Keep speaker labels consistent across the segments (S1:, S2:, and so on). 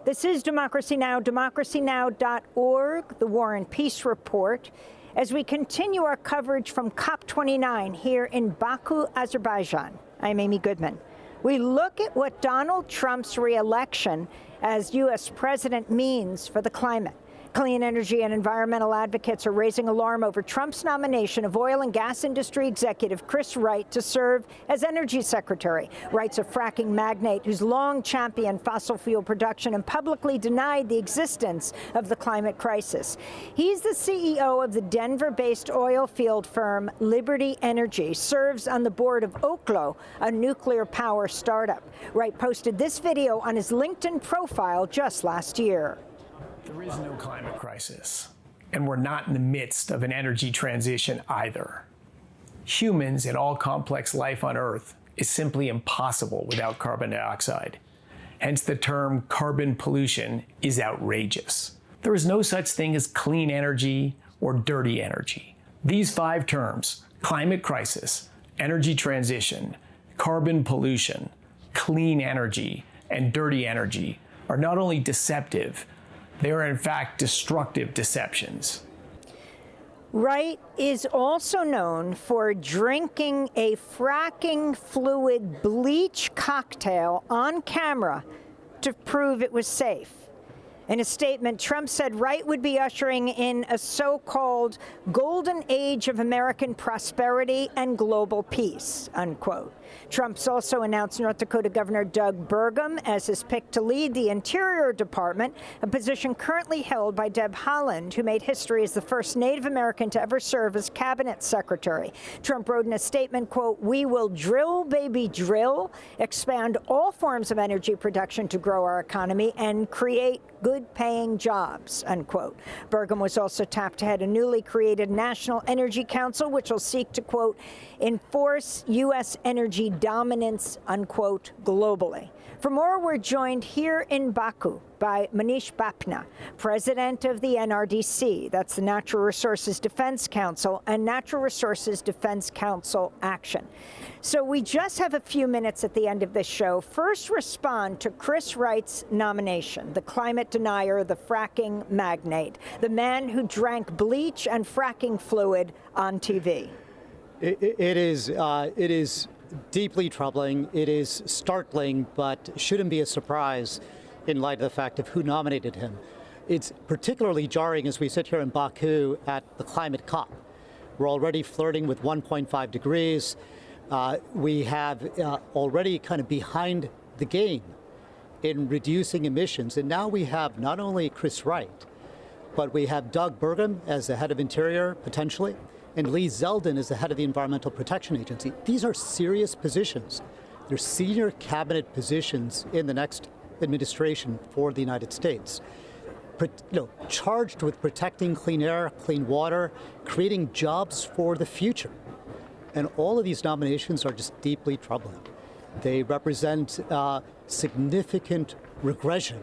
S1: This is Democracy Now!, democracynow.org, the War and Peace Report, as we continue our coverage from COP29 here in Baku, Azerbaijan. I'm Amy Goodman. We look at what Donald Trump's re-election as U.S. president means for the climate. Clean energy and environmental advocates are raising alarm over Trump's nomination of oil and gas industry executive Chris Wright to serve as energy secretary. Wright's a fracking magnate who's long championed fossil fuel production and publicly denied the existence of the climate crisis. He's the CEO of the Denver-based oil field firm Liberty Energy, serves on the board of Oklo, a nuclear power startup. Wright posted this video on his LinkedIn profile just last year.
S2: There is no climate crisis, and we're not in the midst of an energy transition either. Humans and all complex life on Earth is simply impossible without carbon dioxide. Hence the term carbon pollution is outrageous. There is no such thing as clean energy or dirty energy. These 5 terms, climate crisis, energy transition, carbon pollution, clean energy, and dirty energy, are not only deceptive, they are in fact destructive deceptions.
S1: Wright is also known for drinking a fracking fluid bleach cocktail on camera to prove it was safe. In a statement, Trump said Wright would be ushering in a so-called golden age of American prosperity and global peace, unquote. Trump's also announced North Dakota Governor Doug Burgum as his pick to lead the Interior Department, a position currently held by Deb Haaland, who made history as the first Native American to ever serve as cabinet secretary. Trump wrote in a statement, quote, "We will drill, baby, drill, expand all forms of energy production to grow our economy and create good-paying jobs," unquote. Burgum was also tapped to head a newly created National Energy Council, which will seek to, quote, enforce U.S. energy dominance, unquote, globally. For more, we're joined here in Baku by Manish Bapna, president of the NRDC, that's the Natural Resources Defense Council, and Natural Resources Defense Council Action. So we just have a few minutes at the end of this show. First, respond to Chris Wright's nomination, the climate denier, the fracking magnate, the man who drank bleach and fracking fluid on TV.
S3: It is deeply troubling. It is startling, but shouldn't be a surprise in light of the fact of who nominated him. It's particularly jarring as we sit here in Baku at the climate COP. We're already flirting with 1.5 degrees. We have already kind of behind the game in reducing emissions. And now we have not only Chris Wright, but we have Doug Burgum as the head of Interior, potentially, and Lee Zeldin as the head of the Environmental Protection Agency. These are serious positions. They're senior cabinet positions in the next administration for the United States. Charged with protecting clean air, clean water, creating jobs for the future. And all of these nominations are just deeply troubling. They represent significant regression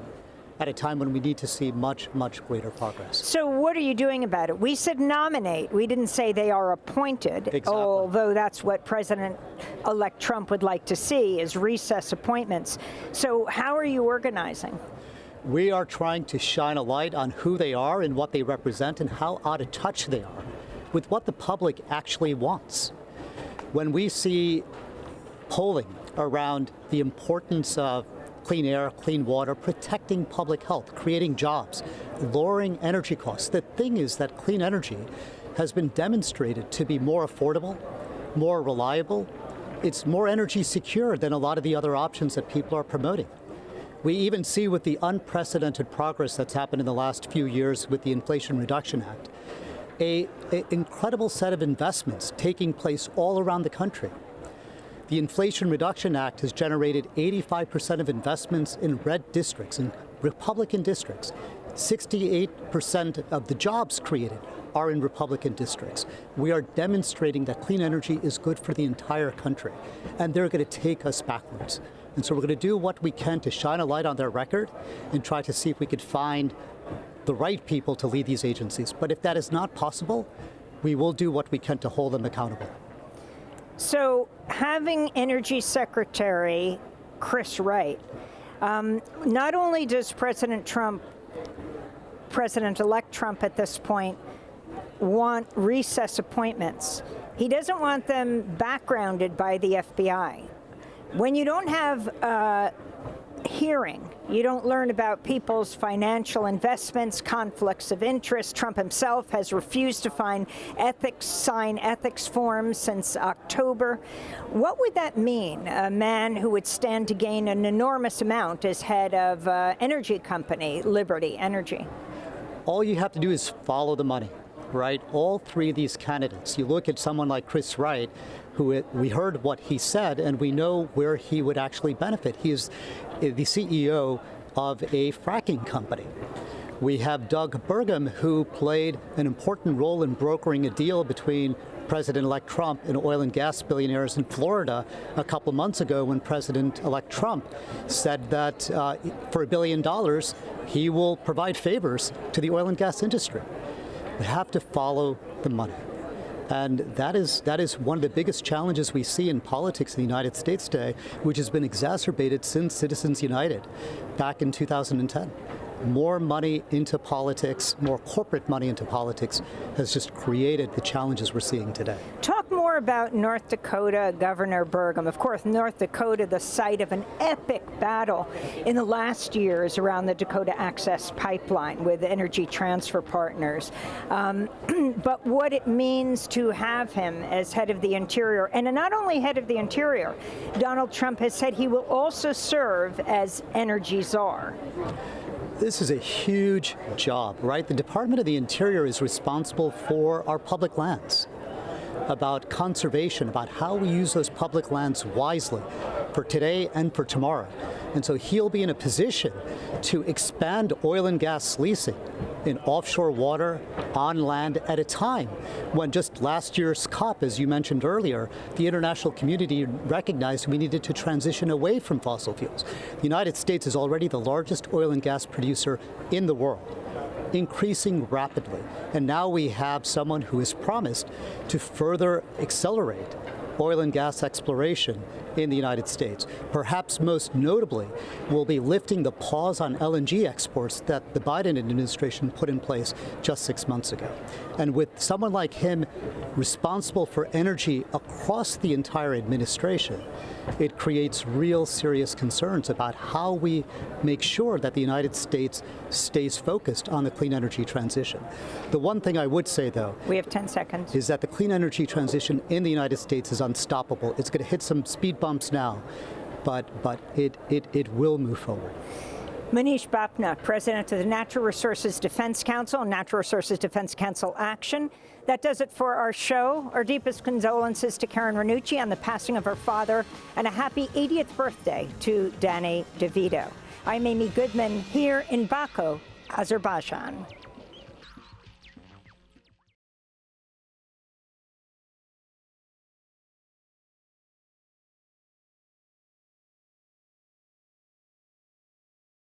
S3: at a time when we need to see much, much greater progress.
S1: So what are you doing about it? We said nominate. We didn't say they are appointed,
S3: exactly.
S1: Although that's what President-elect Trump would like to see, is recess appointments. So how are you organizing?
S3: We are trying to shine a light on who they are and what they represent and how out of touch they are with what the public actually wants. When we see polling around the importance of clean air, clean water, protecting public health, creating jobs, lowering energy costs. The thing is that clean energy has been demonstrated to be more affordable, more reliable. It's more energy secure than a lot of the other options that people are promoting. We even see with the unprecedented progress that's happened in the last few years with the Inflation Reduction Act, an incredible set of investments taking place all around the country. The Inflation Reduction Act has generated 85% of investments in red districts, in Republican districts. 68% of the jobs created are in Republican districts. We are demonstrating that clean energy is good for the entire country, and they're going to take us backwards. And so we're going to do what we can to shine a light on their record and try to see if we could find the right people to lead these agencies. But if that is not possible, we will do what we can to hold them accountable.
S1: So having Energy Secretary Chris Wright, Not only does President-elect Trump at this point want recess appointments, he doesn't want them backgrounded by the FBI. When you don't have a hearing, you don't learn about people's financial investments, conflicts of interest. Trump himself has refused to sign ethics forms since October. What would that mean? A man who would stand to gain an enormous amount as head of energy company, Liberty Energy.
S3: All you have to do is follow the money, right? All three of these candidates. You look at someone like Chris Wright, who we heard what he said, and we know where he would actually benefit. He is the CEO of a fracking company. We have Doug Burgum, who played an important role in brokering a deal between President-elect Trump and oil and gas billionaires in Florida a couple months ago, when President-elect Trump said that for $1 billion, he will provide favors to the oil and gas industry. We have to follow the money. And that is one of the biggest challenges we see in politics in the United States today, which has been exacerbated since Citizens United back in 2010. More money into politics, more corporate money into politics, has just created the challenges we're seeing today.
S1: Talk more about North Dakota Governor Burgum. Of course, North Dakota, the site of an epic battle in the last years around the Dakota Access Pipeline with Energy Transfer Partners. But what it means to have him as head of the Interior, and not only head of the Interior, Donald Trump has said he will also serve as energy czar.
S3: This is a huge job, right? The Department of the Interior is responsible for our public lands, about conservation, about how we use those public lands wisely for today and for tomorrow. And so he'll be in a position to expand oil and gas leasing in offshore water, on land, at a time when just last year's COP, as you mentioned earlier, the international community recognized we needed to transition away from fossil fuels. The United States is already the largest oil and gas producer in the world, increasing rapidly. And now we have someone who has promised to further accelerate oil and gas exploration in the United States. Perhaps most notably, will be lifting the pause on LNG exports that the Biden administration put in place just 6 months ago. And with someone like him responsible for energy across the entire administration, it creates real serious concerns about how we make sure that the United States stays focused on the clean energy transition. The one thing I would say, though,
S1: we have 10 seconds,
S3: is that the clean energy transition in the United States is unstoppable. It's going to hit some speed bumps now, but it will move forward.
S1: Manish Bapna, president of the Natural Resources Defense Council and Natural Resources Defense Council Action. That does it for our show. Our deepest condolences to Karen Ranucci on the passing of her father, and a happy 80th birthday to Danny DeVito. I'm Amy Goodman here in Baku, Azerbaijan.